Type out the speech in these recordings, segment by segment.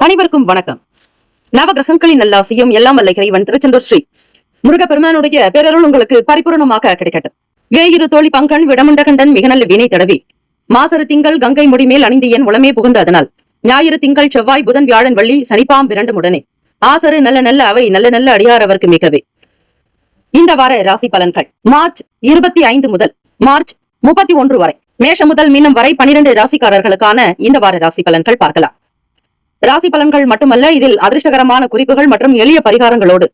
அனைவருக்கும் வணக்கம். நவகிரகங்களின் நல்லாசியும் எல்லாம் வல்ல இறைவன் திருச்செந்தூர் ஸ்ரீ முருகப்பெருமானுடைய பேரருள் உங்களுக்கு பரிபூர்ணமாக கிடைக்கட்டும். வேயிரு தோழி பங்கன் விடமுண்டகண்டன் மிக நல்ல வினை தடவி மாசரு திங்கள் கங்கை முடிமேல் அணிந்து என் உளமே புகுந்த அதனால் ஞாயிறு திங்கள் செவ்வாய் புதன் வியாழன் வள்ளி சனிப்பாம் இரண்டு உடனே ஆசரு நல்ல நல்ல அவை நல்ல நல்ல அடியார் அவருக்கு மிகவே. இந்த வார ராசி பலன்கள் மார்ச் 25 முதல் மார்ச் 31 வரை, மேஷம் முதல் மீனம் வரை 12 ராசிக்காரர்களுக்கான இந்த வார ராசி பலன்கள் பார்க்கலாம். ராசி பலன்கள் மட்டுமல்ல, இதில் அதிர்ஷ்டகரமான குறிப்புகள் மற்றும் எளிய பரிகாரங்களோடு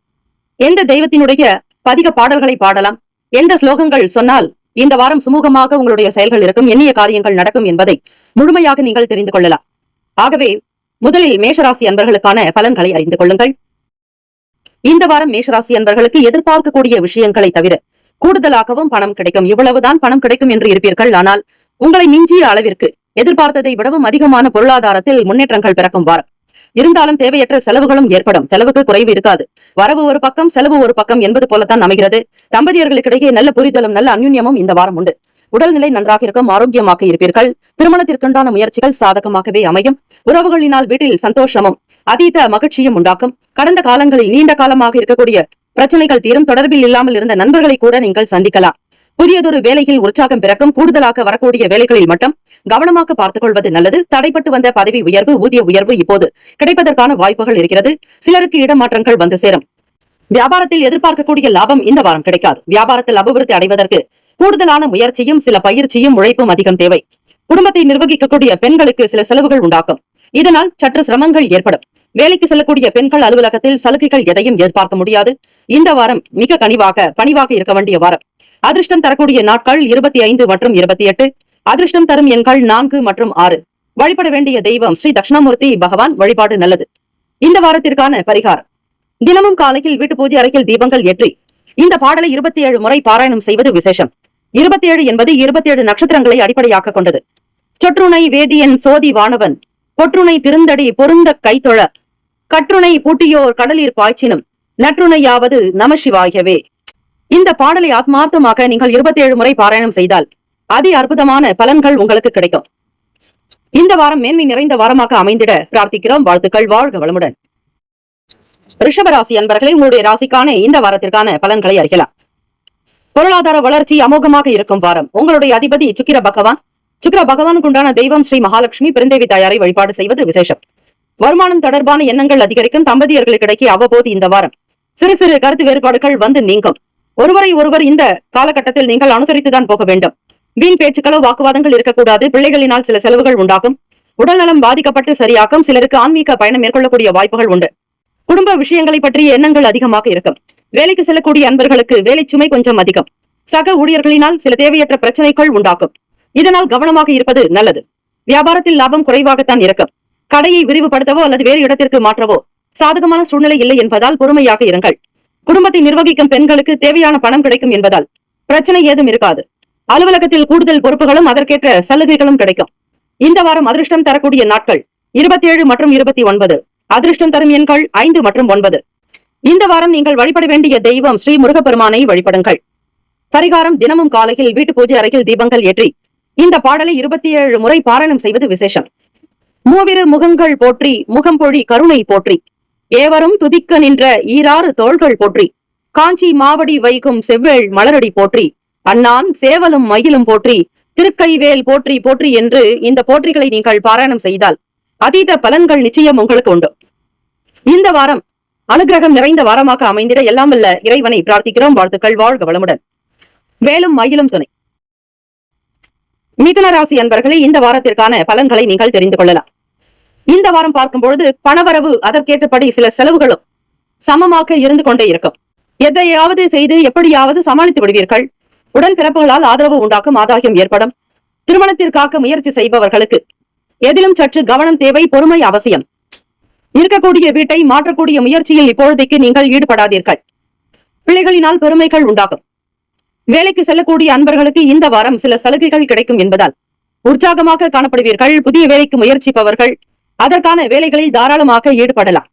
எந்த தெய்வத்தினுடைய பதிக பாடல்களை பாடலாம், எந்த ஸ்லோகங்கள் சொன்னால் இந்த வாரம் சுமூகமாக உங்களுடைய செயல்கள் இருக்கும், எண்ணிய காரியங்கள் நடக்கும் என்பதை முழுமையாக நீங்கள் தெரிந்து கொள்ளலாம். ஆகவே முதலில் மேஷராசி அன்பர்களுக்கான பலன்களை அறிந்து கொள்ளுங்கள். இந்த வாரம் மேஷராசி அன்பர்களுக்கு எதிர்பார்க்கக்கூடிய விஷயங்களை தவிர கூடுதலாகவும் பணம் கிடைக்கும். இவ்வளவுதான் பணம் கிடைக்கும் என்று இருப்பீர்கள். ஆனால் உங்களை மிஞ்சிய அளவிற்கு எதிர்பார்த்ததை விடவும் அதிகமான பொருளாதாரத்தில் முன்னேற்றங்கள் பிறக்கும் வாரம். இருந்தாலும் தேவையற்ற செலவுகளும் ஏற்படும். செலவுக்கு குறைவு இருக்காது. வரவு ஒரு பக்கம் செலவு ஒரு பக்கம் என்பது போலத்தான் அமைகிறது. தம்பதியர்களுக்கிடையே நல்ல புரிதலும் நல்ல அந்யுன்யமும் இந்த வாரம் உண்டு. உடல்நிலை நன்றாக இருக்கும், ஆரோக்கியமாக இருப்பீர்கள். திருமணத்திற்குண்டான முயற்சிகள் சாதகமாகவே அமையும். உறவுகளினால் வீட்டில் சந்தோஷமும் அதீத மகிழ்ச்சியும் உண்டாக்கும். கடந்த காலங்களில் நீண்ட காலமாக இருக்கக்கூடிய பிரச்சனைகள் தீரும். தொடர்பில் இல்லாமல் இருந்த நண்பர்களை கூட நீங்கள் சந்திக்கலாம். புதியதொரு வேலையில் உற்சாகம் பிறக்கும். கூடுதலாக வரக்கூடிய வேலைகளில் மட்டும் கவனமாக பார்த்துக் கொள்வது நல்லது. தடைப்பட்டு வந்த பதவி உயர்வு, ஊதிய உயர்வு இப்போது கிடைப்பதற்கான வாய்ப்புகள் இருக்கிறது. சிலருக்கு இடமாற்றங்கள் வந்து சேரும். வியாபாரத்தில் எதிர்பார்க்கக்கூடிய லாபம் இந்த வாரம் கிடைக்காது. வியாபாரத்தில் அபிவிருத்தி அடைவதற்கு கூடுதலான முயற்சியும் சில பயிற்சியும் உழைப்பும் அதிகம் தேவை. குடும்பத்தை நிர்வகிக்கக்கூடிய பெண்களுக்கு சில செலவுகள் உண்டாக்கும். இதனால் சற்று சிரமங்கள் ஏற்படும். வேலைக்கு செல்லக்கூடிய பெண்கள் அலுவலகத்தில் சலுகைகள் எதையும் எதிர்பார்க்க முடியாது. இந்த வாரம் மிக பணிவாக இருக்க வேண்டிய வாரம். அதிர்ஷ்டம் தரக்கூடிய நாட்கள் 25 மற்றும் 28. அதிர்ஷ்டம் தரும் எண்கள் 4 மற்றும் 6. வழிபட வேண்டிய தெய்வம் ஸ்ரீ தட்சிணாமூர்த்தி பகவான் வழிபாடு நல்லது. இந்த வாரத்திற்கான பரிகாரம், தினமும் காலையில் வீட்டு பூஜை அறையில் தீபங்கள் ஏற்றி இந்த பாடலை 27 முறை பாராயணம் செய்வது விசேஷம். 27 என்பது 27 நட்சத்திரங்களை அடிப்படையாக கொண்டது. சொற்றுணை வேதியன் சோதி வானவன் பொற்றுணை திருந்தடி பொருந்த கைத்தொழ கற்றுணை பூட்டியோர் கடலில் பாய்ச்சினும் நற்றுணையாவது நமசிவாயவே. இந்த பாடலை ஆத்மார்த்தமாக நீங்கள் 27 முறை பாராயணம் செய்தால் அதி அற்புதமான பலன்கள் உங்களுக்கு கிடைக்கும். இந்த வாரம் மேன்மை நிறைந்த வாரமாக அமைந்திட பிரார்த்திக்கிறோம். வாழ்த்துக்கள். வாழ்க வளமுடன். ரிஷபராசி அன்பர்களே, உங்களுடைய ராசிக்கான இந்த வாரத்திற்கான பலன்களை அறியலாம். பொருளாதார வளர்ச்சி அமோகமாக இருக்கும் வாரம். உங்களுடைய அதிபதி சுக்கிர பகவான். சுக்கிர பகவானுக்கு உண்டான தெய்வம் ஸ்ரீ மகாலட்சுமி பெருந்தேவி தாயாரை வழிபாடு செய்வது விசேஷம். வருமானம் தொடர்பான எண்ணங்கள் அதிகரிக்கும். தம்பதியர்களுக்கிடையே அவ்வப்போது இந்த வாரம் சிறு சிறு கருத்து வேறுபாடுகள் வந்து நீங்கும். ஒருவரை ஒருவர் இந்த காலகட்டத்தில் நீங்கள் அனுசரித்துதான் போக வேண்டும். வீண் பேச்சுக்களோ வாக்குவாதங்கள் இருக்கக்கூடாது. பிள்ளைகளினால் சில செலவுகள் உண்டாகும். உடல்நலம் பாதிக்கப்பட்டு சரியாக்கும். சிலருக்கு ஆன்மீக பயணம் மேற்கொள்ளக்கூடிய வாய்ப்புகள் உண்டு. குடும்ப விஷயங்களை பற்றிய எண்ணங்கள் அதிகமாக இருக்கும். வேலைக்கு செல்லக்கூடிய அன்பர்களுக்கு வேலை சுமை கொஞ்சம் அதிகம். சக ஊழியர்களினால் சில தேவையற்ற பிரச்சனைகள் உண்டாக்கும். இதனால் கவனமாக இருப்பது நல்லது. வியாபாரத்தில் லாபம் குறைவாகத்தான் இருக்கும். கடையை விரிவுபடுத்தவோ அல்லது வேறு இடத்திற்கு மாற்றவோ சாதகமான சூழ்நிலை இல்லை என்பதால் பொறுமையாக இருங்கள். குடும்பத்தை நிர்வகிக்கும் பெண்களுக்கு தேவையான பணம் கிடைக்கும் என்பதால் பிரச்சனை ஏதும் இருக்காது. அலுவலகத்தில் கூடுதல் பொறுப்புகளும் அதற்கேற்ற சலுகைகளும் கிடைக்கும். இந்த வாரம் அதிர்ஷ்டம் தரக்கூடிய நாட்கள் 27 மற்றும் 29. அதிர்ஷ்டம் தரும் எண்கள் 5 மற்றும் 9. இந்த வாரம் நீங்கள் வழிபட வேண்டிய தெய்வம் ஸ்ரீ முருகப்பெருமானை வழிபடுங்கள். பரிகாரம், தினமும் காலையில் வீட்டு பூஜை அறையில் தீபங்கள் ஏற்றி இந்த பாடலை 27 முறை பாராயணம் செய்வது விசேஷம். மூவிரு முகங்கள் போற்றி முகம் பொழி கருணை போற்றி ஏவரும் துதிக்க நின்ற ஈராறு தோள்கள் போற்றி காஞ்சி மாவடி வைகும் செவ்வேள் மலரடி போற்றி அண்ணான் சேவலும் மயிலும் போற்றி திருக்கைவேல் போற்றி போற்றி என்று இந்த போற்றிகளை நீங்கள் பாராயணம் செய்தால் அதீத பலன்கள் நிச்சயம் உங்களுக்கு உண்டு. இந்த வாரம் அனுகிரகம் நிறைந்த வாரமாக அமைந்திட எல்லாம் வல்ல இறைவனை பிரார்த்திக்கிறோம். வாழ்த்துக்கள். வாழ்க வளமுடன். வேலும் மயிலும் துணை. மிதுன ராசி அன்பர்களே, இந்த வாரத்திற்கான பலன்களை நீங்கள் தெரிந்து கொள்ளலாம். இந்த வாரம் பார்க்கும் பொழுது பணவரவு அதற்கேற்றபடி சில செலவுகளும் சமமாக இருந்து கொண்டே இருக்கும். எதையாவது செய்து எப்படியாவது சமாளித்து விடுவீர்கள். உடன்பிறப்புகளால் ஆதரவு உண்டாக்கும். ஆதாயம் ஏற்படும். திருமணத்திற்காக முயற்சி செய்பவர்களுக்கு எதிலும் சற்று கவனம் தேவை. பொறுமை அவசியம். இருக்கக்கூடிய வீட்டை மாற்றக்கூடிய முயற்சியில் இப்பொழுதைக்கு நீங்கள் ஈடுபடாதீர்கள். பிள்ளைகளினால் பெருமைகள் உண்டாகும். வேலைக்கு செல்லக்கூடிய அன்பர்களுக்கு இந்த வாரம் சில சலுகைகள் கிடைக்கும் என்பதால் உற்சாகமாக காணப்படுவீர்கள். புதிய வேலைக்கு முயற்சிப்பவர்கள் அதற்கான வேலைகளில் தாராளமாக ஈடுபடலாம்.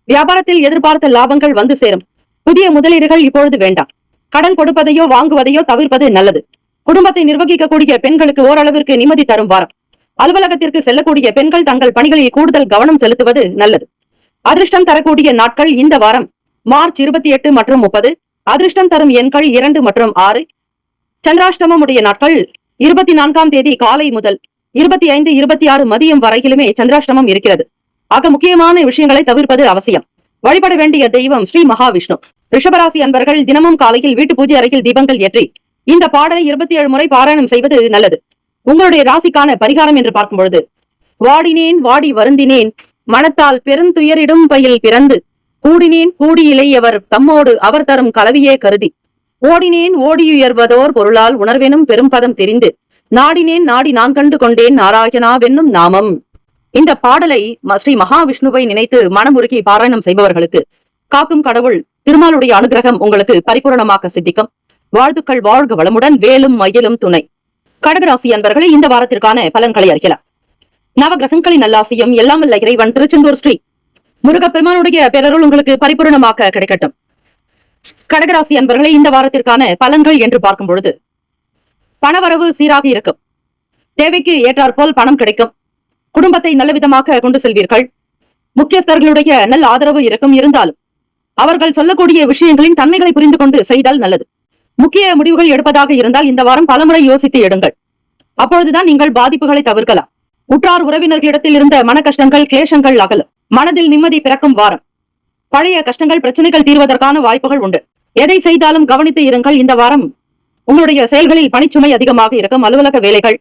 வியாபாரத்தில் எதிர்பார்த்த லாபங்கள் வந்து சேரும். புதிய முதலீடுகள் இப்பொழுது வேண்டாம். கடன் கொடுப்பதையோ வாங்குவதையோ தவிர்ப்பது நல்லது. குடும்பத்தை நிர்வகிக்கக்கூடிய பெண்களுக்கு ஓரளவிற்கு நிம்மதி தரும் வாரம். அலுவலகத்திற்கு செல்லக்கூடிய பெண்கள் தங்கள் பணிகளில் கூடுதல் கவனம் செலுத்துவது நல்லது. அதிர்ஷ்டம் தரக்கூடிய நாட்கள் இந்த வாரம் மார்ச் 28 மற்றும் 30. அதிர்ஷ்டம் தரும் எண்கள் 2 மற்றும் 6. சந்திராஷ்டமம் உடைய நாட்கள் 24ஆம் தேதி காலை முதல் 25, 26 மதியம் வரையிலுமே சந்திராஷ்டமம் இருக்கிறது. ஆக முக்கியமான விஷயங்களை தவிர்ப்பது அவசியம். வழிபட வேண்டிய தெய்வம் ஸ்ரீ மகாவிஷ்ணு. ரிஷபராசி அன்பர்கள் தினமும் காலையில் வீட்டு பூஜை அறையில் தீபங்கள் ஏற்றி இந்த பாடலை 27 முறை பாராயணம் செய்வது நல்லது. உங்களுடைய ராசிக்கான பரிகாரம் என்று பார்க்கும் பொழுது, வாடினேன் வாடி வருந்தினேன் மனத்தால் பெருந்துயரிடும் பயில் பிறந்து கூடினேன் கூடி இளையவர் தம்மோடு அவர் தரும் கலவியே கருதி ஓடினேன் ஓடியுயர்வதோர் பொருளால் உணர்வெனும் பெரும் பதம் தெரிந்து நாடினேன் நாடி நான் கண்டு கொண்டேன் நாராயணாவென்னும் நாமம். இந்த பாடலை ஸ்ரீ மகாவிஷ்ணுவை நினைத்து மனமுருகி பாராயணம் செய்பவர்களுக்கு காக்கும் கடவுள் திருமாலுடைய அனுகிரகம் உங்களுக்கு பரிபூரணமாக சித்திக்கும். வாழ்த்துக்கள். வாழ்க வளமுடன். வேலும் மயிலும் துணை. கடகராசி அன்பர்களே, இந்த வாரத்திற்கான பலன்களை அறியலாம். நவ கிரகங்களின் நல்லாசியும் எல்லாம் வல்ல இறைவன் திருச்செந்தூர் ஸ்ரீ முருகப்பெருமானுடைய பேரருள் உங்களுக்கு பரிபூரணமாக கிடைக்கட்டும். கடகராசி அன்பர்களே, இந்த வாரத்திற்கான பலன்கள் என்று பார்க்கும் பொழுது, பணவரவு சீராக இருக்கும். தேவைக்கு ஏற்றாற்போல் பணம் கிடைக்கும். குடும்பத்தை நல்ல விதமாக கொண்டு செல்வீர்கள். முக்கியஸ்தர்களுடைய நல்ல ஆதரவு இருக்கும். இருந்தாலும் அவர்கள் சொல்லக்கூடிய விஷயங்களின் தன்மைகளை புரிந்து கொண்டு செய்தால் நல்லது. முக்கிய முடிவுகள் எடுப்பதாக இருந்தால் இந்த வாரம் பலமுறை யோசித்து எடுங்கள். அப்பொழுதுதான் நீங்கள் பாதிப்புகளை தவிர்க்கலாம். உற்றார் உறவினர்களிடத்தில் இருந்த மன கஷ்டங்கள், கிளேசங்கள் அகலும். மனதில் நிம்மதி பிறக்கும் வாரம். பழைய கஷ்டங்கள், பிரச்சனைகள் தீர்வதற்கான வாய்ப்புகள் உண்டு. எதை செய்தாலும் கவனித்து இருங்கள். இந்த வாரம் உங்களுடைய செயல்களில் பணிச்சுமை அதிகமாக இருக்கும். அலுவலக வேலைகள்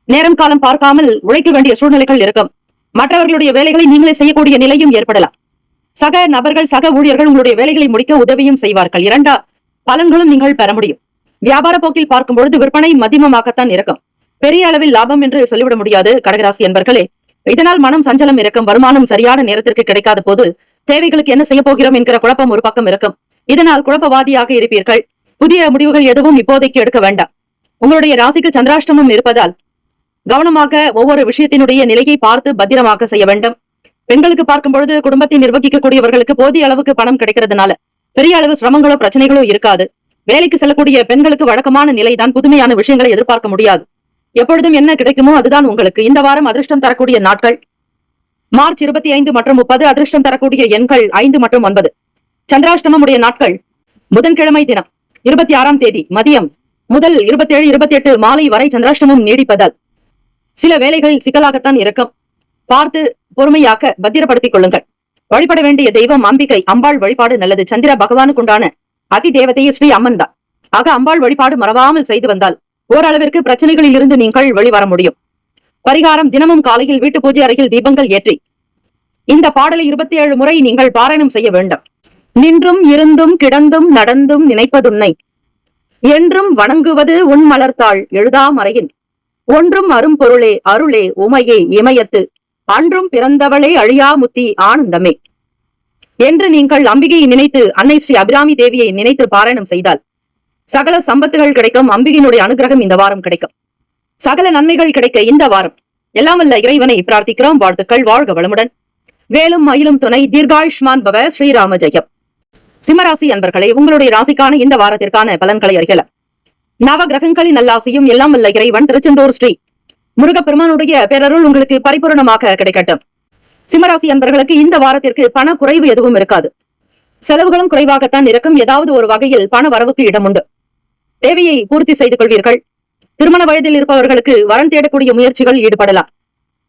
நேரம் காலம் பார்க்காமல் உழைக்க வேண்டிய சூழ்நிலைகள் இருக்கும். மற்றவர்களுடைய வேலைகளை நீங்களே செய்யக்கூடிய நிலையும் ஏற்படலாம். சக நபர்கள், சக ஊழியர்கள் உங்களுடைய வேலைகளை முடிக்க உதவியும் செய்வார்கள். இரண்டா பலன்களும் நீங்கள் பெற முடியும். வியாபார போக்கில் பார்க்கும் பொழுது விற்பனை மதிமமாகத்தான் இருக்கும். பெரிய அளவில் லாபம் என்று சொல்லிவிட முடியாது. கடகராசி என்பர்களே, இதனால் மனம் சஞ்சலம் இருக்கும். வருமானம் சரியான நேரத்திற்கு கிடைக்காத போது தேவைகளுக்கு என்ன செய்ய போகிறோம் என்கிற குழப்பம் ஒரு பக்கம் இருக்கும். இதனால் குழப்பவாதியாக இருப்பீர்கள். புதிய முடிவுகள் எதுவும் இப்போதைக்கு எடுக்க வேண்டாம். உங்களுடைய ராசிக்கு சந்திராஷ்டமம் இருப்பதால் கவனமாக ஒவ்வொரு விஷயத்தினுடைய நிலையை பார்த்து பத்திரமாக செய்ய வேண்டும். பெண்களுக்கு பார்க்கும் பொழுது குடும்பத்தை நிர்வகிக்கக்கூடியவர்களுக்கு போதிய அளவுக்கு பணம் கிடைக்கிறதுனால பெரிய அளவு சிரமங்களோ பிரச்சனைகளோ இருக்காது. வேலைக்கு செல்லக்கூடிய பெண்களுக்கு வழக்கமான நிலைதான். புதுமையான விஷயங்களை எதிர்பார்க்க முடியாது. எப்பொழுதும் என்ன கிடைக்குமோ அதுதான் உங்களுக்கு. இந்த வாரம் அதிர்ஷ்டம் தரக்கூடிய நாட்கள் மார்ச் 25 மற்றும் 30. அதிர்ஷ்டம் தரக்கூடிய எண்கள் 5 மற்றும் 9. சந்திராஷ்டமம் உடைய நாட்கள் புதன்கிழமை தினம் 26ஆம் தேதி மதியம் முதல் 27, 28 மாலை வரை சந்திராஷ்டமம் நீடிப்பதால் சில வேலைகளில் சிக்கலாகத்தான் இருக்கும். பார்த்து பொறுமையாக பத்திரப்படுத்திக் கொள்ளுங்கள். வழிபட வேண்டிய தெய்வம் அம்பிகை. அம்பாள் வழிபாடு நல்லது. சந்திர பகவானுக்குண்டான அதி தேவதையே ஸ்ரீ அம்மன் தான். ஆக அம்பாள் வழிபாடு மறவாமல் செய்து வந்தால் ஓரளவிற்கு பிரச்சனைகளில் இருந்து நீங்கள் வெளிவர முடியும். பரிகாரம்: தினமும் காலையில் வீட்டு பூஜை அறையில் தீபங்கள் ஏற்றி இந்த பாடலை 27 முறை நீங்கள் பாராயணம் செய்ய வேண்டும். நின்றும் இருந்தும் கிடந்தும் நடந்தும் நினைப்பதுன்னை என்றும் வணங்குவது உன் மலர்த்தாள் எழுதாமறையின் ஒன்றும் அரும்பொருளே அருளே உமையே இமயத்து அன்றும் பிறந்தவளே அழியாமுத்தி ஆனந்தமே என்று நீங்கள் அம்பிகையை நினைத்து அன்னை ஸ்ரீ அபிராமி தேவியை நினைத்து பாராயணம் செய்தால் சகல சம்பத்துகள் கிடைக்கும். அம்பிகையினுடைய அனுகிரகம் இந்த வாரம் கிடைக்கும். சகல நன்மைகள் கிடைக்க இந்த வாரம் எல்லாம் வல்ல இறைவனை பிரார்த்திக்கிறோம். வாழ்த்துக்கள். வாழ்க வளமுடன். வேலும் மயிலும் துணை. தீர்காயுஷ்மான் பவ. ஸ்ரீராம ஜெயம். சிம்மராசி அன்பர்களே, உங்களுடைய ராசிக்கான இந்த வாரத்திற்கான பலன்களை அறியலாம். நவ கிரகங்களின் நல்லாசியும் எல்லாம் வல்ல இறைவன் திருச்செந்தூர் ஸ்ரீ முருகப்பெருமானுடைய பேரருள் உங்களுக்கு பரிபூரணமாக கிடைக்கட்டும். சிம்மராசி அன்பர்களுக்கு இந்த வாரத்திற்கு பண குறைவு எதுவும் இருக்காது. செலவுகளும் குறைவாகத்தான் இருக்கும். ஏதாவது ஒரு வகையில் பண வரவுக்கு இடம் உண்டு. தேவையை பூர்த்தி செய்து கொள்வீர்கள். திருமண வயதில் இருப்பவர்களுக்கு வரன் தேடக்கூடிய முயற்சிகள் ஈடுபடலாம்.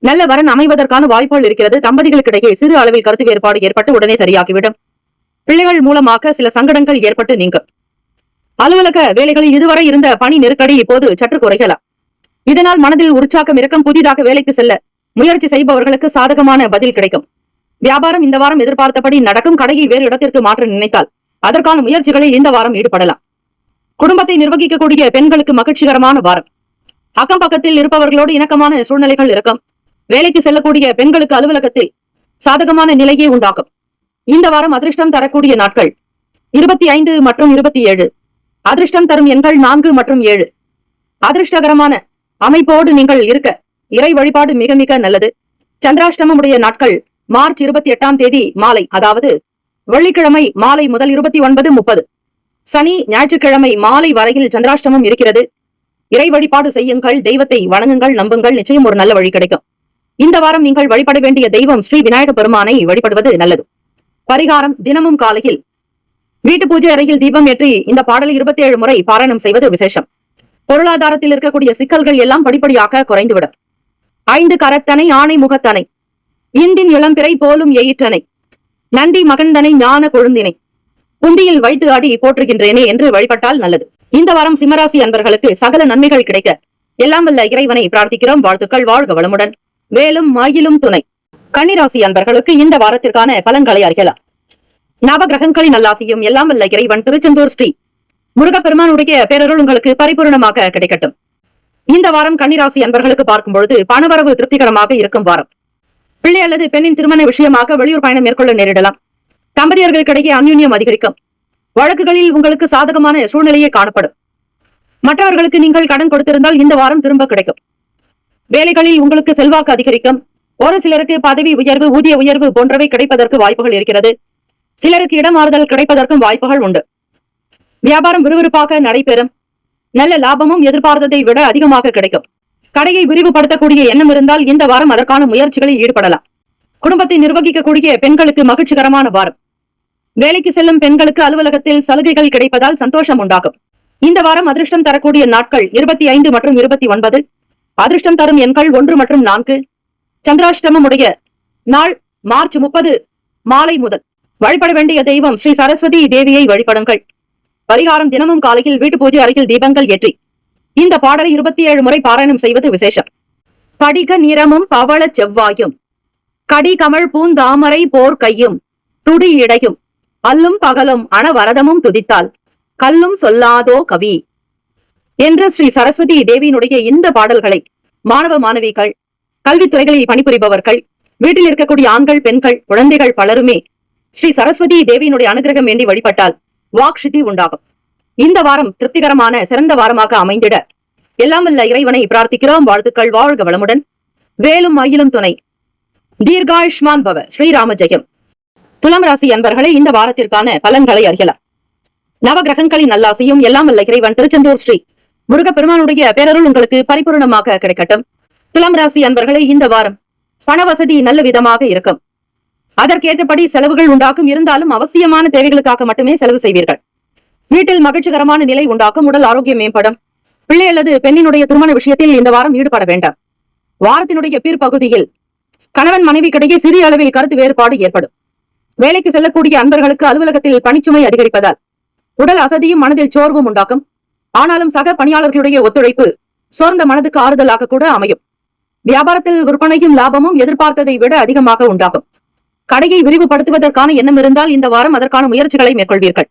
நல்ல வரன் அமைவதற்கான வாய்ப்புகள் இருக்கிறது. தம்பதிகளுக்கிடையே சிறு அளவில் கருத்து வேறுபாடு ஏற்பட்டு உடனே சரியாகிவிடும். பிள்ளைகள் மூலமாக சில சங்கடங்கள் ஏற்பட்டு நீங்கும். அலுவலக வேலைகளில் இதுவரை இருந்த பணி நெருக்கடி இப்போது சற்று குறையலாம். இதனால் மனதில் உற்சாகம் இருக்கும். புதிதாக வேலைக்கு செல்ல முயற்சி செய்பவர்களுக்கு சாதகமான பதில் கிடைக்கும். வியாபாரம் இந்த வாரம் எதிர்பார்த்தபடி நடக்கும். கடையை வேறு இடத்திற்கு மாற்ற நினைத்தால் அதற்கான முயற்சிகளில் இந்த வாரம் ஈடுபடலாம். குடும்பத்தை நிர்வகிக்கக்கூடிய பெண்களுக்கு மகிழ்ச்சிகரமான வாரம். அக்கம் பக்கத்தில் இருப்பவர்களோடு இணக்கமான சூழ்நிலைகள் இருக்கும். வேலைக்கு செல்லக்கூடிய பெண்களுக்கு அலுவலகத்தில் சாதகமான நிலையே உண்டாகும். இந்த வாரம் அதிர்ஷ்டம் தரக்கூடிய நாட்கள் 25 மற்றும் 27. அதிர்ஷ்டம் தரும் எண்கள் 4 மற்றும் 7. அதிர்ஷ்டகரமான அமைப்போடு நீங்கள் இருக்க இறை வழிபாடு மிக மிக நல்லது. சந்திராஷ்டமம் உடைய நாட்கள் மார்ச் 28ஆம் தேதி மாலை, அதாவது வெள்ளிக்கிழமை மாலை முதல் 29, 30. சனி ஞாயிற்றுக்கிழமை மாலை வரையில் சந்திராஷ்டமம் இருக்கிறது. இறை வழிபாடு செய்யுங்கள், தெய்வத்தை வணங்குங்கள், நம்புங்கள், நிச்சயம் ஒரு நல்ல வழி கிடைக்கும். இந்த வாரம் நீங்கள் வழிபட வேண்டிய தெய்வம் ஸ்ரீ விநாயக பெருமானை வழிபடுவது நல்லது. பரிகாரம்: தினமும் காலையில் வீட்டு பூஜை அறையில் தீபம் ஏற்றி இந்த பாடலை 27 முறை பாராயணம் செய்வது விசேஷம். பொருளாதாரத்தில் இருக்கக்கூடிய சிக்கல்கள் எல்லாம் படிப்படியாக குறைந்துவிடும். 5 கரத்தனை ஆணை முகத்தனை இந்தின் இளம்பிறை போலும் எயிற்றனை நந்தி மகந்தனை ஞான கொழுந்தினை குந்தியில் வைத்து ஆடி போற்றுகின்றேனே என்று வழிபட்டால் நல்லது. இந்த வாரம் சிம்மராசி அன்பர்களுக்கு சகல நன்மைகள் கிடைக்க எல்லாம் வல்ல இறைவனை பிரார்த்திக்கிறோம். வாழ்த்துக்கள். வாழ்க வளமுடன். வேலும் மயிலும் துணை. கன்னிராசி அன்பர்களுக்கு இந்த வாரத்திற்கான பலன்களை அறியலாம். நவகிரகங்களின் நல்லாசியும் எல்லாம் வல்ல இறைவன் திருச்செந்தூர் ஸ்ரீ முருகப்பெருமானுடைய பேரருள் உங்களுக்கு பரிபூர்ணமாக கிடைக்கட்டும். இந்த வாரம் கன்னிராசி அன்பர்களுக்கு பார்க்கும் பொழுது பணவரவு திருப்திகரமாக இருக்கும் வாரம். பிள்ளை அல்லது பெண்ணின் திருமண விஷயமாக வெளியூர் பயணம் மேற்கொள்ள நேரிடலாம். தம்பதியர்களுக்கிடையே அந்யுன்யம் அதிகரிக்கும். வழக்குகளில் உங்களுக்கு சாதகமான சூழ்நிலையே காணப்படும். மற்றவர்களுக்கு நீங்கள் கடன் கொடுத்திருந்தால் இந்த வாரம் திரும்ப கிடைக்கும். வேலைகளில் உங்களுக்கு செல்வாக்கு அதிகரிக்கும். ஒரு சிலருக்கு பதவி உயர்வு, ஊதிய உயர்வு போன்றவை கிடைப்பதற்கு வாய்ப்புகள் இருக்கிறது. சிலருக்கு இடமாறுதல் கிடைப்பதற்கும் வாய்ப்புகள் உண்டு. வியாபாரம் விறுவிறுப்பாக நடைபெறும். நல்ல லாபமும் எதிர்பார்த்ததை விட அதிகமாக கிடைக்கும். கடையை விரிவுபடுத்தக்கூடிய எண்ணம் இருந்தால் இந்த வாரம் அதற்கான முயற்சிகளில் ஈடுபடலாம். குடும்பத்தை நிர்வகிக்கக்கூடிய பெண்களுக்கு மகிழ்ச்சிகரமான வாரம். வேலைக்கு செல்லும் பெண்களுக்கு அலுவலகத்தில் சலுகைகள் கிடைப்பதால் சந்தோஷம் உண்டாகும். இந்த வாரம் அதிர்ஷ்டம் தரக்கூடிய நாட்கள் 25 மற்றும் 29. அதிர்ஷ்டம் தரும் எண்கள் 1 மற்றும் 4. சந்திராஷ்டமம் உடைய நாள் மார்ச் 30 மாலை முதல். வழிபட வேண்டிய தெய்வம் ஸ்ரீ சரஸ்வதி தேவியை வழிபடுங்கள். பரிகாரம்: தினமும் காலையில் வீட்டு பூஜை அறையில் தீபங்கள் ஏற்றி இந்த பாடலை 27 முறை பாராயணம் செய்வது விசேஷம். படிக நிறமும் பவள செவ்வாயும் கடி கமழ் பூந்தாமரை போர் கையும் துடி இடையும் அல்லும் பகலும் அணவரதமும் துதித்தால் கல்லும் சொல்லாதோ கவி என்று ஸ்ரீ சரஸ்வதி தேவியினுடைய இந்த பாடல்களை மாணவ மாணவிகள், கல்வித்துறைகளில் பணிபுரிபவர்கள், வீட்டில் இருக்கக்கூடிய ஆண்கள், பெண்கள், குழந்தைகள் பலருமே ஸ்ரீ சரஸ்வதி தேவியினுடைய அனுகிரகம் வேண்டி வழிபட்டால் வாக்சித்தி உண்டாகும். இந்த வாரம் திருப்திகரமான சிறந்த வாரமாக அமைந்திட எல்லாம் வல்ல இறைவனை பிரார்த்திக்கிறோம். வாழ்த்துக்கள். வாழ்க வளமுடன். வேலும் மயிலும் துணை. தீர்காயுஷ்மான் பவ. ஸ்ரீராம ஜெயம். துலாம் ராசி அன்பர்களே, இந்த வாரத்திற்கான பலன்களை அறியலாம். நவகிரகங்களின் நல்லாசியும் எல்லாம் வல்ல இறைவன் திருச்செந்தூர் ஸ்ரீ முருகப்பெருமானுடைய பேரருள் உங்களுக்கு பரிபூர்ணமாக கிடைக்கட்டும். துலாம் ராசி அன்பர்களே, இந்த வாரம் பண வசதி நல்ல விதமாக இருக்கும். அதற்கேற்றபடி செலவுகள் உண்டாகும். இருந்தாலும் அவசியமான தேவைகளுக்காக மட்டுமே செலவு செய்வீர்கள். வீட்டில் மகிழ்ச்சிகரமான நிலை உண்டாகும். உடல் ஆரோக்கியம் மேம்படும். பிள்ளை அல்லது பெண்ணினுடைய திருமண விஷயத்தில் இந்த வாரம் ஈடுபட வேண்டாம். வாரத்தினுடைய பிற்பகுதியில் கணவன் மனைவிக்கிடையே சிறிய அளவில் கருத்து வேறுபாடு ஏற்படும். வேலைக்கு செல்லக்கூடிய அன்பர்களுக்கு அலுவலகத்தில் பணிச்சுமை அதிகரிப்பதால் உடல் அசதியும் மனதில் சோர்வும் உண்டாகும். ஆனாலும் சக பணியாளர்களுடைய ஒத்துழைப்பு சோர்ந்த மனதுக்கு ஆறுதலாக கூட அமையும். வியாபாரத்தில் விற்பனையும் லாபமும் எதிர்பார்த்ததை விட அதிகமாக உண்டாகும். கடையை விரிவுபடுத்துவதற்கான எண்ணம் இருந்தால் இந்த வாரம் அதற்கான முயற்சிகளை மேற்கொள்வீர்கள்.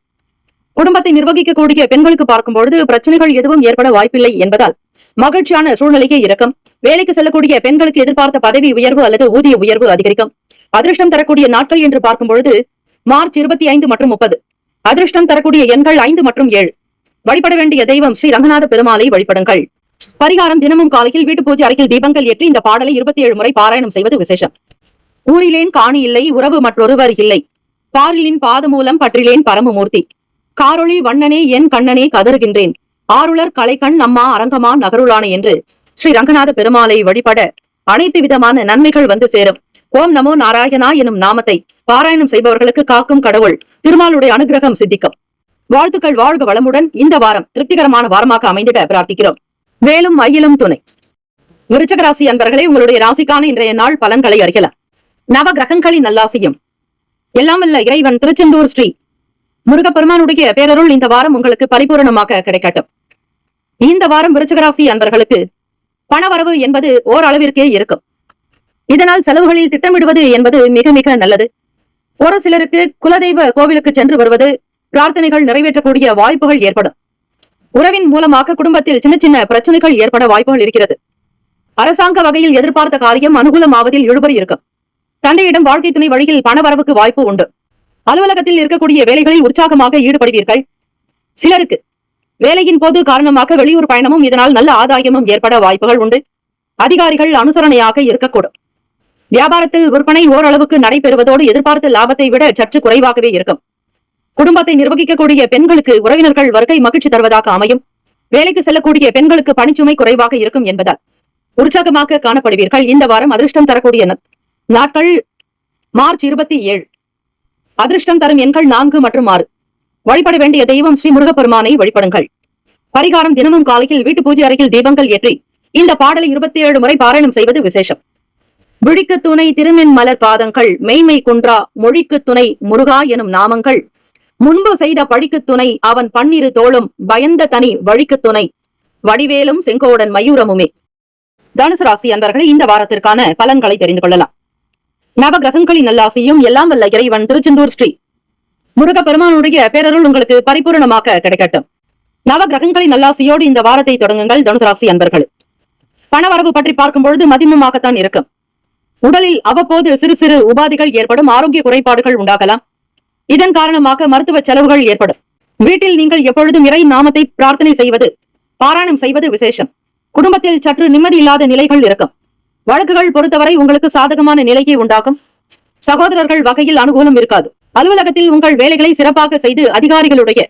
குடும்பத்தை நிர்வகிக்கக்கூடிய பெண்களுக்கு பார்க்கும்பொழுது பிரச்சனைகள் எதுவும் ஏற்பட வாய்ப்பில்லை என்பதால் மகிழ்ச்சியான சூழ்நிலையே இருக்கும். வேலைக்கு செல்லக்கூடிய பெண்களுக்கு எதிர்பார்த்த பதவி உயர்வு அல்லது ஊதிய உயர்வு அதிகரிக்கும். அதிர்ஷ்டம் தரக்கூடிய நாட்கள் என்று பார்க்கும் பொழுது மார்ச் 25 மற்றும் 30. அதிர்ஷ்டம் தரக்கூடிய எண்கள் 5 மற்றும் 7. வழிபட வேண்டிய தெய்வம் ஸ்ரீ ரங்கநாத பெருமாளை வழிபடுங்கள். பரிகாரம்: தினமும் காலையில் வீட்டு பூஜை அறையில் தீபங்கள் ஏற்றி இந்த பாடலை 27 முறை பாராயணம் செய்வது விசேஷம். ஊரிலேன் காணி இல்லை, உறவு மற்றொருவர் இல்லை, பாரிலின் பாதமூலம் பற்றிலேன் பரமமூர்த்தி, காரொளி வண்ணனே என் கண்ணனே கதறுகின்றேன், ஆருளர் கலைக்கண் அம்மா அரங்கமா நகருளானே என்று ஸ்ரீ ரங்கநாத பெருமாளை வழிபட அனைத்து விதமான நன்மைகள் வந்து சேரும். ஓம் நமோ நாராயணா எனும் நாமத்தை பாராயணம் செய்பவர்களுக்கு காக்கும் கடவுள் திருமாலுடைய அனுகிரகம் சித்திக்கும். வாழ்த்துக்கள். வாழ்க வளமுடன். இந்த வாரம் திருப்திகரமான வாரமாக அமைந்திட பிரார்த்திக்கிறோம். வேலும் மயிலும் துணை. விருச்சிக ராசி அன்பர்களே, உங்களுடைய ராசிக்கான இன்றைய நாள் பலன்களை அறியலாம். நவ கிரகங்களின் நல்லாசியும் எல்லாம் வல்ல இறைவன் திருச்செந்தூர் ஸ்ரீ முருகப்பெருமானுடைய பேரருள் இந்த வாரம் உங்களுக்கு பரிபூரணமாக கிடைக்கட்டும். இந்த வாரம் விருச்சிக ராசி அன்பர்களுக்கு பணவரவு என்பது ஓரளவிற்கே இருக்கும். இதனால் செலவுகளில் திட்டமிடுவது என்பது மிக மிக நல்லது. ஒரு சிலருக்கு குலதெய்வ கோவிலுக்கு சென்று வருவது, பிரார்த்தனைகள் நிறைவேற்றக்கூடிய வாய்ப்புகள் ஏற்படும். உறவின் மூலமாக குடும்பத்தில் சின்ன சின்ன பிரச்சனைகள் ஏற்பட வாய்ப்புகள் இருக்கிறது. அரசாங்க வகையில் எதிர்பார்த்த காரியம் அனுகூலமாவதில் இழுபறி இருக்கும். தந்தையிடம் வாழ்க்கை துணை வழியில் பணவரவுக்கு வாய்ப்பு உண்டு. அலுவலகத்தில் இருக்கக்கூடிய வேலைகளில் உற்சாகமாக ஈடுபடுவீர்கள். சிலருக்கு வேலையின் போது காரணமாக வெளியூர் பயணமும் இதனால் நல்ல ஆதாயமும் ஏற்பட வாய்ப்புகள் உண்டு. அதிகாரிகள் அனுசரணையாக இருக்கக்கூடும். வியாபாரத்தில் விற்பனை ஓரளவுக்கு நடைபெறுவதோடு எதிர்பார்த்த லாபத்தை விட சற்று குறைவாகவே இருக்கும். குடும்பத்தை நிர்வகிக்கக்கூடிய பெண்களுக்கு உறவினர்கள் வருகை மகிழ்ச்சி தருவதாக அமையும். வேலைக்கு செல்லக்கூடிய பெண்களுக்கு பணிச்சுமை குறைவாக இருக்கும் என்பதால் உற்சாகமாக காணப்படுவீர்கள். இந்த வாரம் அதிர்ஷ்டம் தரக்கூடிய நாட்கள் மார்ச் 27. அதிர்ஷ்டம் தரும் எண்கள் 4 மற்றும் 6. வழிபட வேண்டிய தெய்வம் ஸ்ரீ முருகப்பெருமானை வழிபடுங்கள். பரிகாரம் தினமும் காலையில் வீட்டு பூஜை அறையில் தீபங்கள் ஏற்றி இந்த பாடலை 27 முறை பாராயணம் செய்வது விசேஷம். விழிக்கு துணை திருமென் மலர் பாதங்கள், மெய்மை குன்றா மொழிக்கு துணை முருகா எனும் நாமங்கள், முன்பு செய்த பழிக்கு துணை அவன் பன்னிரு தோளும், பயந்த தனி வழிக்கு துணை வடிவேலும் செங்கோடன் மயூரமுமே. தனுசு ராசி அன்பர்களை இந்த வாரத்திற்கான பலன்களை தெரிந்து கொள்ளலாம். நவ கிரகங்களின் நல்லாசியும் எல்லாம் வல்ல இறைவன் திருச்செந்தூர் ஸ்ரீ முருக பெருமானுடைய பேரருள் உங்களுக்கு பரிபூர்ணமாக கிடைக்கட்டும். நவ கிரகங்களின் நல்லாசியோடு இந்த வாரத்தை தொடங்குங்கள். தனுசு ராசி அன்பர்கள், பணவரவு பற்றி பார்க்கும் பொழுது மதிமமாகத்தான் இருக்கும். உடலில் அவ்வப்போது சிறு சிறு உபாதைகள் ஏற்படும், ஆரோக்கிய குறைபாடுகள் உண்டாகலாம். இதன் காரணமாக மருத்துவ செலவுகள் ஏற்படும். வீட்டில் நீங்கள் எப்பொழுதும் இறை நாமத்தை பிரார்த்தனை செய்வது, பாராயணம் செய்வது விசேஷம். குடும்பத்தில் சற்று நிம்மதி இல்லாத நிலைகள் இருக்கும். வழக்குகள் பொறுத்தவரை உங்களுக்கு சாதகமான நிலையை உண்டாகும். சகோதரர்கள் வகையில் அனுகூலம் இருக்காது. அலுவலகத்தில் உங்கள் வேலைகளை சிறப்பாக செய்து அதிகாரிகளுடைய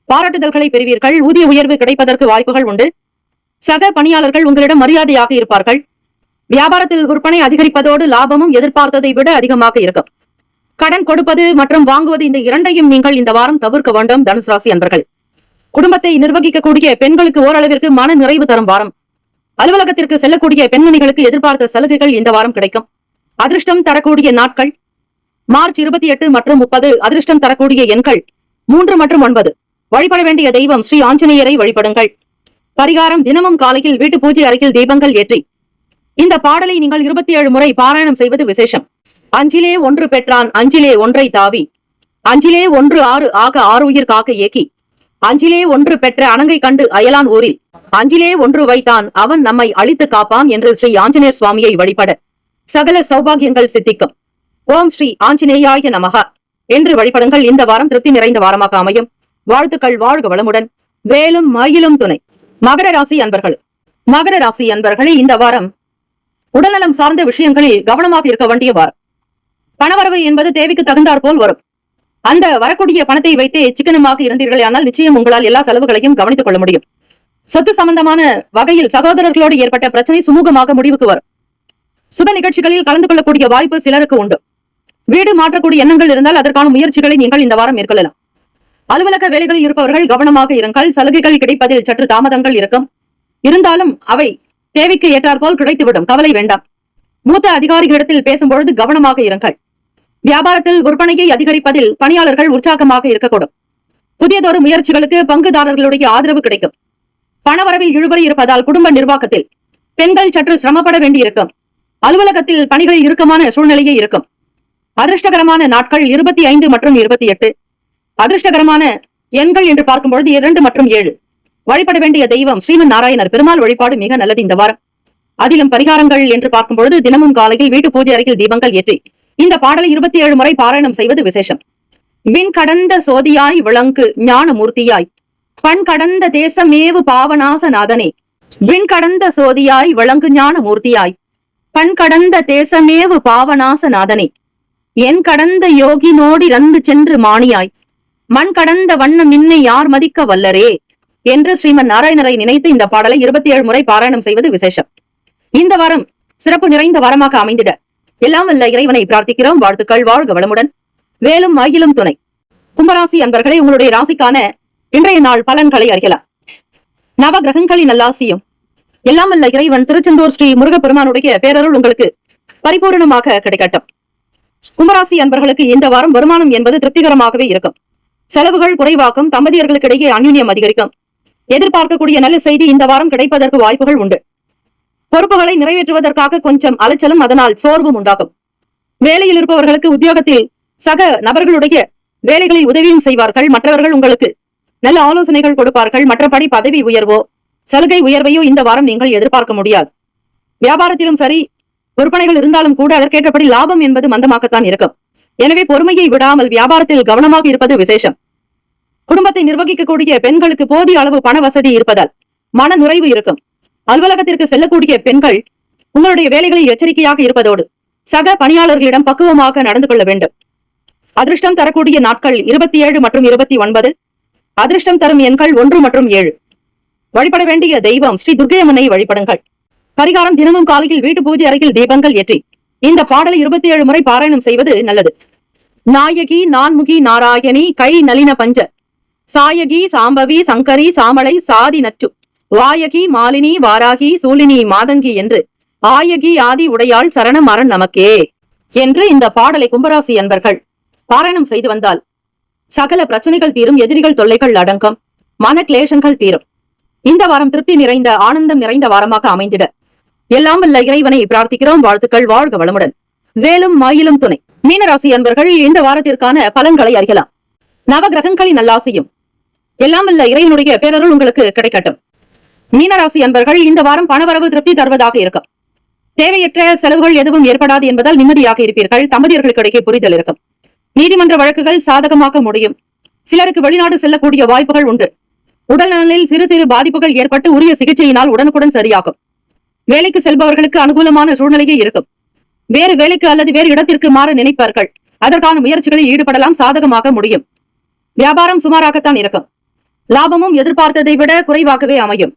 பாராட்டுதல்களை பெறுவீர்கள். ஊதிய உயர்வு கிடைப்பதற்கு வாய்ப்புகள் உண்டு. சக பணியாளர்கள் உங்களிடம் மரியாதையாக இருப்பார்கள். வியாபாரத்தில் விற்பனை அதிகரிப்பதோடு லாபமும் எதிர்பார்த்ததை விட அதிகமாக இருக்கும். கடன் கொடுப்பது மற்றும் வாங்குவது இந்த இரண்டையும் நீங்கள் இந்த வாரம் தவிர்க்க வேண்டும். தனுசு ராசி அன்பர்கள், குடும்பத்தை நிர்வகிக்கக்கூடிய பெண்களுக்கு ஓரளவிற்கு மன நிறைவு தரும் வாரம். அலுவலகத்திற்கு செல்லக்கூடிய பெண்மணிகளுக்கு எதிர்பார்த்த சலுகைகள் இந்த வாரம் கிடைக்கும். அதிர்ஷ்டம் தரக்கூடிய நாட்கள் மார்ச் 28 மற்றும் 30. அதிர்ஷ்டம் தரக்கூடிய எண்கள் 3 மற்றும் 9. வழிபட வேண்டிய தெய்வம் ஸ்ரீ ஆஞ்சநேயரை வழிபடுங்கள். பரிகாரம் தினமும் காலையில் வீட்டு பூஜை அறையில் தீபங்கள் ஏற்றி இந்த பாடலை நீங்கள் 27 முறை பாராயணம் செய்வது விசேஷம். அஞ்சிலே ஒன்று பெற்றான் அஞ்சிலே ஒன்றை தாவி, அஞ்சிலே ஒன்று 6 ஆக 6 உயிர் காக்க ஏக்கி, அஞ்சிலே ஒன்று பெற்ற அணங்கை கண்டு அயலான் ஊரில், அஞ்சிலே ஒன்று வைத்தான் அவன் நம்மை அழித்து காப்பான் என்று ஸ்ரீ ஆஞ்சநேயர் சுவாமியை வழிபட சகல சௌபாகியங்கள் சித்திக்கும். ஓம் ஸ்ரீ ஆஞ்சநேயாய நமகா என்று வழிபடுங்கள். இந்த வாரம் திருப்தி நிறைந்த வாரமாக அமையும். வாழ்த்துக்கள். வாழ்க வளமுடன். வேலும் மயிலும் துணை. மகர ராசி அன்பர்கள், மகர ராசி அன்பர்களே இந்த வாரம் உடல்நலம் சார்ந்த விஷயங்களில் கவனமாக இருக்க வேண்டிய வாரம். பணவரவு என்பது தேவைக்கு தகுந்தாற் போல் வரும். அந்த வரக்கூடிய பணத்தை வைத்தே சிக்கனமாக இருந்தீர்கள் ஆனால் நிச்சயம் உங்களால் எல்லா செலவுகளையும் கவனித்துக் கொள்ள முடியும். சொத்து சம்பந்தமான வகையில் சகோதரர்களோடு ஏற்பட்ட பிரச்சனை சுமூகமாக முடிவுக்கு வரும். சுப நிகழ்ச்சிகளில் கலந்து கொள்ளக்கூடிய வாய்ப்பு சிலருக்கு உண்டு. வீடு மாற்றக்கூடிய எண்ணங்கள் இருந்தால் அதற்கான முயற்சிகளை நீங்கள் இந்த வாரம் மேற்கொள்ளலாம். அலுவலக வேலைகளில் இருப்பவர்கள் கவனமாக இருங்கள். சலுகைகள் கிடைப்பதில் சற்று தாமதங்கள் இருக்கும். இருந்தாலும் அவை தேவைக்கு ஏற்றாற்போல் கிடைத்துவிடும். கவலை வேண்டாம். மூத்த அதிகாரிகளிடத்தில் பேசும்பொழுது கவனமாக இருங்கள். வியாபாரத்தில் விற்பனையை அதிகரிப்பதில் பணியாளர்கள் உற்சாகமாக இருக்கக்கூடும். புதியதொரு முயற்சிகளுக்கு பங்குதாரர்களுடைய ஆதரவு கிடைக்கும். பணவரவில் இழுபறி இருப்பதால் குடும்ப நிர்வாகத்தில் பெண்கள் சற்று சிரமப்பட வேண்டியிருக்கும். அலுவலகத்தில் பணிகளில் இறுக்கமான சூழ்நிலையே இருக்கும். அதிர்ஷ்டகரமான நாட்கள் 25 மற்றும் 28. அதிர்ஷ்டகரமான எண்கள் என்று பார்க்கும்பொழுது 2 மற்றும் 7. வழிபட வேண்டிய தெய்வம் ஸ்ரீமன் நாராயணர் பெருமாள் வழிபாடு மிக நல்லது இந்த வாரம். அதிலும் பரிகாரங்கள் என்று பார்க்கும்பொழுது தினமும் காலையில் வீட்டு பூஜை அறையில் தீபங்கள் ஏற்றி இந்த பாடலை 27 முறை பாராயணம் செய்வது விசேஷம். விண் கடந்த சோதியாய் விளங்கு ஞான மூர்த்தியாய், பண் கடந்த தேசமேவு பாவநாச நாதனே. விண் கடந்த சோதியாய் விளங்கு ஞான மூர்த்தியாய், பண் கடந்த தேசமேவு பாவநாச நாதனே. என் கடந்த யோகி நோடி ரந்து சென்று மாணியாய், மண் கடந்த வண்ண மின்னை யார் மதிக்க வல்லரே என்று ஸ்ரீமன் நாராயணரை நினைத்து இந்த பாடலை 27 முறை பாராயணம் செய்வது விசேஷம். இந்த வாரம் சிறப்பு நிறைந்த வாரமாக அமைந்திட எல்லாம் வல்ல இறைவனை பிரார்த்திக்கிறோம். வாழ்த்துக்கள். வாழ்க வளமுடன். வேலும் மயிலும் துணை. கும்பராசி அன்பர்களே, உங்களுடைய ராசிக்கான இன்றைய நாள் பலன்களை அறியலாம். நவ கிரகங்களின் நல்லாசியும் எல்லாம் வல்ல இறைவன் திருச்செந்தூர் ஸ்ரீ முருகப்பெருமானுடைய பேரருள் உங்களுக்கு பரிபூர்ணமாக கிடைக்கட்டும். கும்பராசி அன்பர்களுக்கு இந்த வாரம் வருமானம் என்பது திருப்திகரமாகவே இருக்கும். செலவுகள் குறைவாகும். தம்பதியர்களுக்கிடையே அந்யுன்யம் அதிகரிக்கும். எதிர்பார்க்கக்கூடிய நல்ல செய்தி இந்த வாரம் கிடைப்பதற்கு வாய்ப்புகள் உண்டு. பொறுப்புகளை நிறைவேற்றுவதற்காக கொஞ்சம் அலைச்சலும் அதனால் சோர்வும் உண்டாகும். வேலையில் இருப்பவர்களுக்கு உத்தியோகத்தில் சக நபர்களுடைய வேலைகளில் உதவியும் செய்வார்கள். மற்றவர்கள் உங்களுக்கு நல்ல ஆலோசனைகள் கொடுப்பார்கள். மற்றபடி பதவி உயர்வோ சலுகை உயர்வையோ இந்த வாரம் நீங்கள் எதிர்பார்க்க முடியாது. வியாபாரத்திலும் சரி, விற்பனைகள் இருந்தாலும் கூட அதற்கேற்றபடி லாபம் என்பது மந்தமாகத்தான் இருக்கும். எனவே பொறுமையை விடாமல் வியாபாரத்தில் கவனமாக இருப்பது விசேஷம். குடும்பத்தை நிர்வகிக்கக்கூடிய பெண்களுக்கு போதிய அளவு பண வசதி இருப்பதால் மன நிறைவு இருக்கும். அலுவலகத்திற்கு செல்லக்கூடிய பெண்கள் உங்களுடைய வேலைகளில் எச்சரிக்கையாக இருப்பதோடு சக பணியாளர்களிடம் பக்குவமாக நடந்து கொள்ள வேண்டும். அதிர்ஷ்டம் தரக்கூடிய நாட்கள் 27 மற்றும் 29. அதிர்ஷ்டம் தரும் எண்கள் 1 மற்றும் 7. வழிபட வேண்டிய தெய்வம் ஸ்ரீ துர்க்கை அம்மனை வழிபடுங்கள். பரிகாரம் தினமும் காலையில் வீட்டு பூஜை அறையில் தீபங்கள் ஏற்றி இந்த பாடலை 27 முறை பாராயணம் செய்வது நல்லது. நாயகி நான்முகி நாராயணி கை நளின பஞ்ச சாயகி சாம்பவி சங்கரி சாமளை சாதி நச்சு வாயகி மாலினி வாராகி சூலினி மாதங்கி என்று ஆயகி ஆதி உடையாள் சரணம் அரண் நமக்கே என்று இந்த பாடலை கும்பராசி அன்பர்கள் பாராயணம் செய்து வந்தால் சகல பிரச்சனைகள் தீரும், எதிரிகள் தொல்லைகள் அடங்கும், மன கிளேசங்கள் தீரும். இந்த வாரம் திருப்தி நிறைந்த ஆனந்தம் நிறைந்த வாரமாக அமைந்திட எல்லாம் வல்ல இறைவனை பிரார்த்திக்கிறோம். வாழ்த்துக்கள். வாழ்க வளமுடன். வேலும் மாயிலும் துணை. மீனராசி அன்பர்கள் இந்த வாரத்திற்கான பலன்களை அறியலாம். நவ கிரகங்களின் நல்லாசியும் எல்லாம் வல்ல இறைவனுடைய பேரருள் உங்களுக்கு கிடைக்கட்டும். மீனராசி அன்பர்கள் இந்த வாரம் பணவரவு திருப்தி தருவதாக இருக்கும். தேவையற்ற செலவுகள் எதுவும் ஏற்படாது என்பதால் நிம்மதியாக இருப்பீர்கள். தம்பதியர்களுக்கிடையே புரிதல் இருக்கும். நீதிமன்ற வழக்குகள் சாதகமாக முடியும். சிலருக்கு வெளிநாடு செல்லக்கூடிய வாய்ப்புகள் உண்டு. உடல் நலனில் சிறு சிறு பாதிப்புகள் ஏற்பட்டு உரிய சிகிச்சையினால் உடனுக்குடன் சரியாகும். வேலைக்கு செல்பவர்களுக்கு அனுகூலமான சூழ்நிலையே இருக்கும். வேறு வேலைக்கு அல்லது வேறு இடத்திற்கு மாற நினைப்பார்கள். அதற்கான முயற்சிகளில் ஈடுபடலாம். சாதகமாக முடியும். வியாபாரம் சுமாராகத்தான் இருக்கும். லாபமும் எதிர்பார்த்ததை விட குறைவாகவே அமையும்.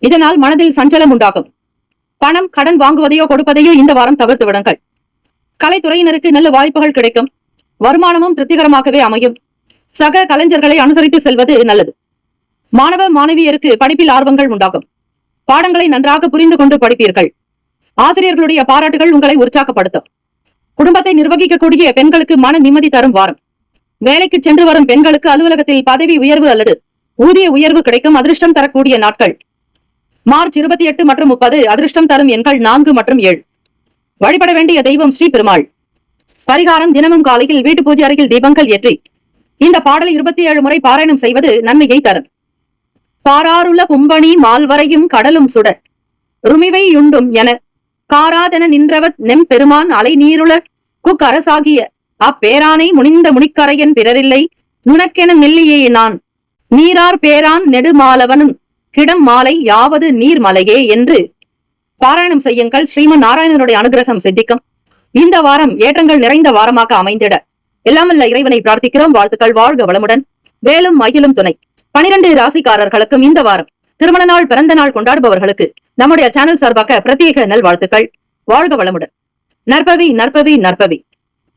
இதனால் மனதில் சஞ்சலம் உண்டாகும். பணம் கடன் வாங்குவதையோ கொடுப்பதையோ இந்த வாரம் தவிர்த்து விடுங்கள். கலைத்துறையினருக்கு நல்ல வாய்ப்புகள் கிடைக்கும். வருமானமும் திருப்திகரமாகவே அமையும். சக கலைஞர்களை அனுசரித்து செல்வது நல்லது. மாணவ மாணவியருக்கு படிப்பில் ஆர்வங்கள் உண்டாகும். பாடங்களை நன்றாக புரிந்து கொண்டு படிப்பீர்கள். ஆசிரியர்களுடைய பாராட்டுகள் உங்களை உற்சாகப்படுத்தும். குடும்பத்தை நிர்வகிக்கக்கூடிய பெண்களுக்கு மன நிம்மதி தரும் வாரம். வேலைக்கு சென்று வரும் பெண்களுக்கு அலுவலகத்தில் பதவி உயர்வு அல்லது ஊதிய உயர்வு கிடைக்கும். அதிர்ஷ்டம் தரக்கூடிய நாட்கள் மார்ச் 28 மற்றும் 30. அதிர்ஷ்டம் தரும் எண்கள் 4 மற்றும் 7. வழிபட வேண்டிய தெய்வம் ஸ்ரீ பெருமாள். பரிகாரம் தினமும் காலையில் வீட்டு பூஜை அறையில் தீபங்கள் ஏற்றி இந்த பாடலை 27 முறை பாராயணம் செய்வது நன்மையை தரும். பாராருள்ள கும்பணி மால்வரையும் கடலும் சுட ருமிவை யுண்டும் என காராதென நின்றவத் நெம் பெருமான் அலை நீருள குக்கரசாகிய அப்பேரானை முனிந்த முனிக்கரையன் பிறரில்லை நுணக்கென மெல்லியே நான் நீரார் பேரான் நெடுமாலவனும் கிடம் மாலை யாவது நீர்மலையே என்று பாராயணம் செய்யுங்கள். ஸ்ரீமன் நாராயணனுடைய அனுகிரகம் சித்திக்கும். இந்த வாரம் ஏற்றங்கள் நிறைந்த வாரமாக அமைந்திட எல்லாம் வல்ல இறைவனை பிரார்த்திக்கிறோம். வாழ்த்துக்கள். வாழ்க வளமுடன். வேலும் மயிலும் துணை. 12 ராசிக்காரர்களுக்கும் இந்த வாரம் திருமண நாள் பிறந்த நாள் கொண்டாடுபவர்களுக்கு நம்முடைய சேனல் சார்பாக பிரத்யேக நல்வாழ்த்துக்கள். வாழ்க வளமுடன். நற்பவி நற்பவி நற்பவி.